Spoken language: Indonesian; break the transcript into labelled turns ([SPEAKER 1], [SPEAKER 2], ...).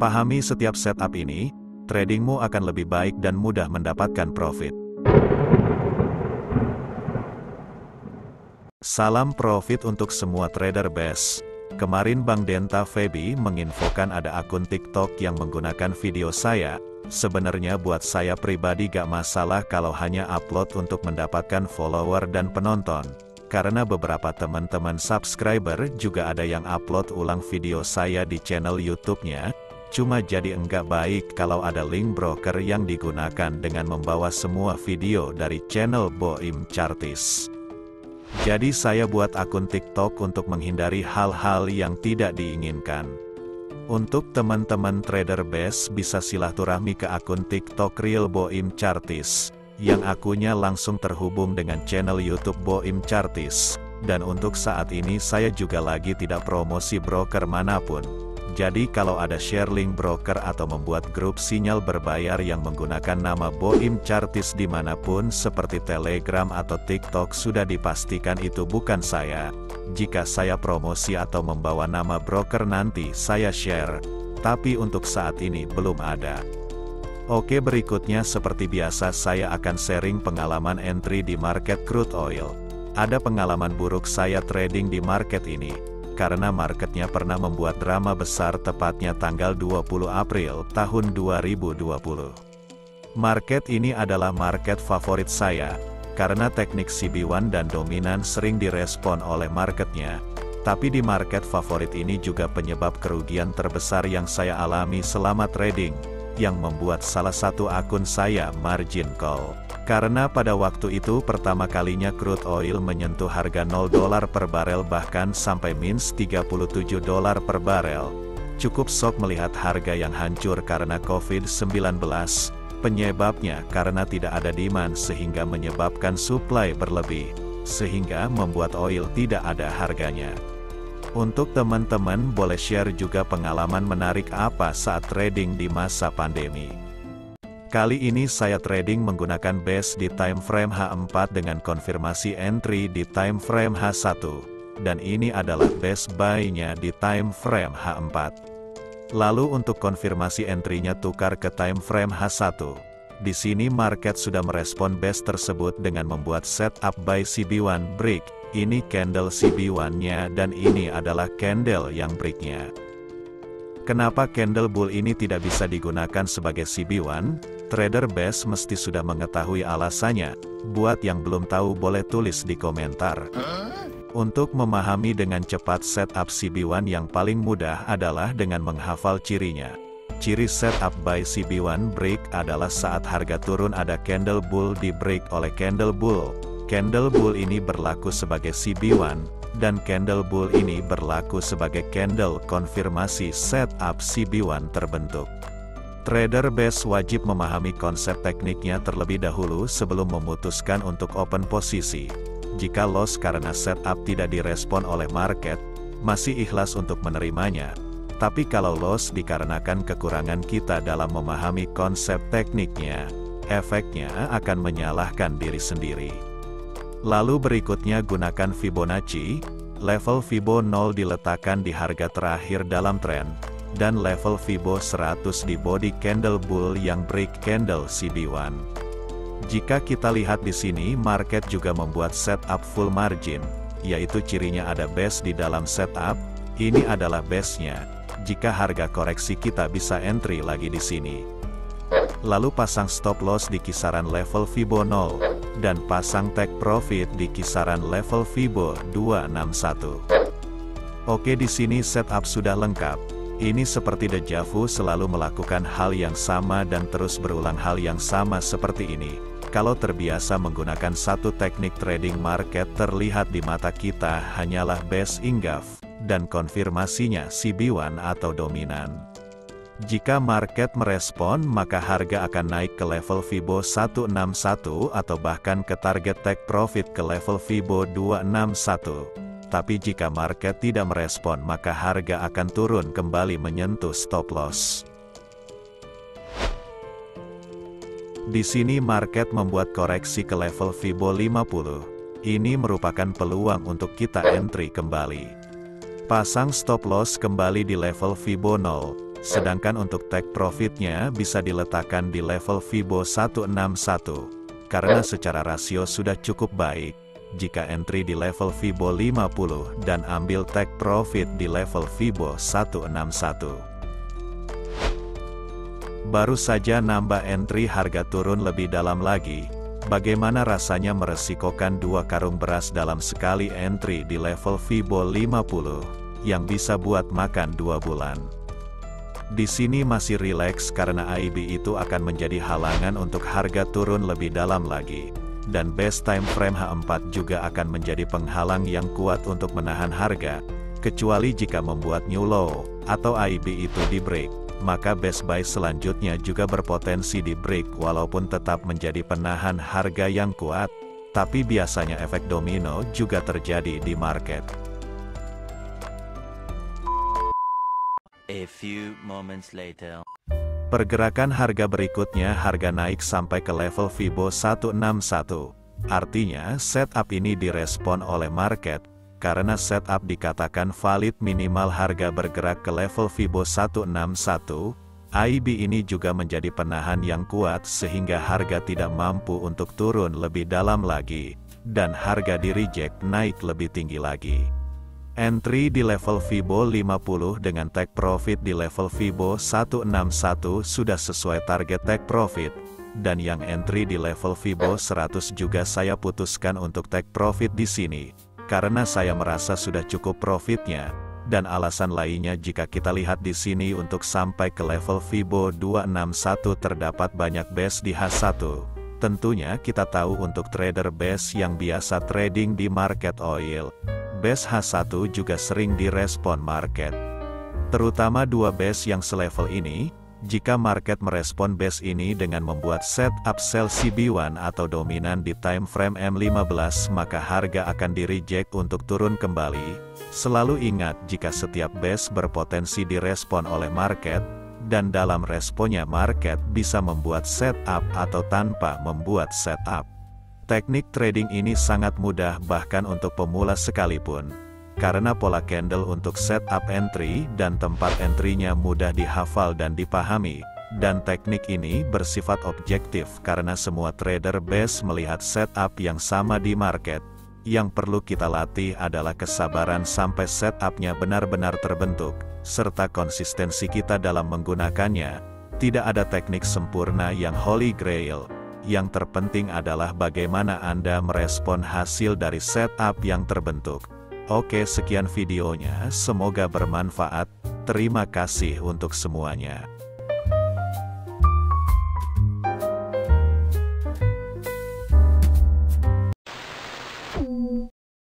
[SPEAKER 1] Pahami setiap setup ini, tradingmu akan lebih baik dan mudah mendapatkan profit. Salam profit untuk semua trader best. Kemarin Bang Denta Feby menginfokan ada akun TikTok yang menggunakan video saya. Sebenarnya buat saya pribadi gak masalah kalau hanya upload untuk mendapatkan follower dan penonton. Karena beberapa teman-teman subscriber juga ada yang upload ulang video saya di channel YouTube-nya. Cuma jadi enggak baik kalau ada link broker yang digunakan dengan membawa semua video dari channel Boim Chartis. Jadi saya buat akun TikTok untuk menghindari hal-hal yang tidak diinginkan. Untuk teman-teman trader best bisa silaturahmi ke akun TikTok Real Boim Chartis, yang akunnya langsung terhubung dengan channel YouTube Boim Chartis. Dan untuk saat ini saya juga lagi tidak promosi broker manapun. Jadi kalau ada share link broker atau membuat grup sinyal berbayar yang menggunakan nama Boim Chartis dimanapun seperti Telegram atau TikTok sudah dipastikan itu bukan saya. Jika saya promosi atau membawa nama broker nanti saya share. Tapi untuk saat ini belum ada. Oke, berikutnya seperti biasa saya akan sharing pengalaman entry di market crude oil. Ada pengalaman buruk saya trading di market ini. Karena marketnya pernah membuat drama besar tepatnya tanggal 20 April tahun 2020. Market ini adalah market favorit saya, karena teknik CB1 dan dominan sering direspon oleh marketnya. Tapi di market favorit ini juga penyebab kerugian terbesar yang saya alami selama trading, yang membuat salah satu akun saya margin call. Karena pada waktu itu pertama kalinya crude oil menyentuh harga $0 per barel bahkan sampai minus $37 per barel. Cukup shock melihat harga yang hancur karena COVID-19. Penyebabnya karena tidak ada demand sehingga menyebabkan supply berlebih, sehingga membuat oil tidak ada harganya. Untuk teman-teman boleh share juga pengalaman menarik apa saat trading di masa pandemi. Kali ini saya trading menggunakan base di time frame H4 dengan konfirmasi entry di time frame H1. Dan ini adalah base buy-nya di time frame H4. Lalu untuk konfirmasi entry-nya tukar ke time frame H1. Di sini market sudah merespon base tersebut dengan membuat setup buy CB1 break. Ini candle CB1-nya dan ini adalah candle yang break-nya. Kenapa candle bull ini tidak bisa digunakan sebagai CB1? Trader best mesti sudah mengetahui alasannya. Buat yang belum tahu boleh tulis di komentar. Untuk memahami dengan cepat setup CB1 yang paling mudah adalah dengan menghafal cirinya. Ciri setup buy CB1 break adalah saat harga turun ada candle bull di break oleh candle bull. Candle bull ini berlaku sebagai CB1, dan candle bull ini berlaku sebagai candle konfirmasi setup CB1 terbentuk. Trader best wajib memahami konsep tekniknya terlebih dahulu sebelum memutuskan untuk open posisi. Jika loss karena setup tidak direspon oleh market, masih ikhlas untuk menerimanya. Tapi kalau loss dikarenakan kekurangan kita dalam memahami konsep tekniknya, efeknya akan menyalahkan diri sendiri. Lalu berikutnya gunakan Fibonacci, level Fibo 0 diletakkan di harga terakhir dalam tren, dan level Fibo 100 di body candle bull yang break candle CB1. Jika kita lihat di sini market juga membuat setup full margin, yaitu cirinya ada base di dalam setup, ini adalah base-nya. Jika harga koreksi kita bisa entry lagi di sini. Lalu pasang stop loss di kisaran level Fibo 0, dan pasang take profit di kisaran level Fibo 261. Oke, di sini setup sudah lengkap. Ini seperti deja vu, selalu melakukan hal yang sama dan terus berulang hal yang sama seperti ini. Kalau terbiasa menggunakan satu teknik trading market terlihat di mata kita hanyalah base ingaf, dan konfirmasinya CB1 atau dominan. Jika market merespon maka harga akan naik ke level Fibo 161 atau bahkan ke target take profit ke level Fibo 261. Tapi jika market tidak merespon maka harga akan turun kembali menyentuh stop loss. Di sini market membuat koreksi ke level Fibo 50. Ini merupakan peluang untuk kita entry kembali. Pasang stop loss kembali di level Fibo 0. Sedangkan untuk take profitnya bisa diletakkan di level Fibo 161, karena secara rasio sudah cukup baik. Jika entry di level Fibo 50 dan ambil take profit di level Fibo 161. Baru saja nambah entry harga turun lebih dalam lagi. Bagaimana rasanya meresikokan 2 karung beras dalam sekali entry di level Fibo 50, yang bisa buat makan 2 bulan. Di sini masih rileks karena AIB itu akan menjadi halangan untuk harga turun lebih dalam lagi. Dan best time frame H4 juga akan menjadi penghalang yang kuat untuk menahan harga, kecuali jika membuat new low, atau AIB itu di break, maka best buy selanjutnya juga berpotensi di break walaupun tetap menjadi penahan harga yang kuat, tapi biasanya efek domino juga terjadi di market.
[SPEAKER 2] A few moments later.
[SPEAKER 1] Pergerakan harga berikutnya harga naik sampai ke level Fibo 161. Artinya setup ini direspon oleh market, karena setup dikatakan valid minimal harga bergerak ke level Fibo 161. AIB ini juga menjadi penahan yang kuat sehingga harga tidak mampu untuk turun lebih dalam lagi, dan harga di reject naik lebih tinggi lagi. Entry di level Fibo 50 dengan take profit di level Fibo 161 sudah sesuai target take profit, dan yang entry di level Fibo 100 juga saya putuskan untuk take profit di sini, karena saya merasa sudah cukup profitnya, dan alasan lainnya jika kita lihat di sini untuk sampai ke level Fibo 261 terdapat banyak base di H1. Tentunya kita tahu untuk trader base yang biasa trading di market oil, base H1 juga sering direspon market. Terutama 2 base yang selevel ini, jika market merespon base ini dengan membuat setup sell CB1 atau dominan di time frame M15 maka harga akan di-reject untuk turun kembali. Selalu ingat jika setiap base berpotensi direspon oleh market, dan dalam responnya market bisa membuat setup atau tanpa membuat setup. Teknik trading ini sangat mudah bahkan untuk pemula sekalipun, karena pola candle untuk setup entry dan tempat entry-nya mudah dihafal dan dipahami, dan teknik ini bersifat objektif karena semua trader base melihat setup yang sama di market. Yang perlu kita latih adalah kesabaran sampai setup-nya benar-benar terbentuk, serta konsistensi kita dalam menggunakannya. Tidak ada teknik sempurna yang holy grail. Yang terpenting adalah bagaimana Anda merespon hasil dari setup yang terbentuk. Oke, sekian videonya, semoga bermanfaat. Terima kasih untuk semuanya.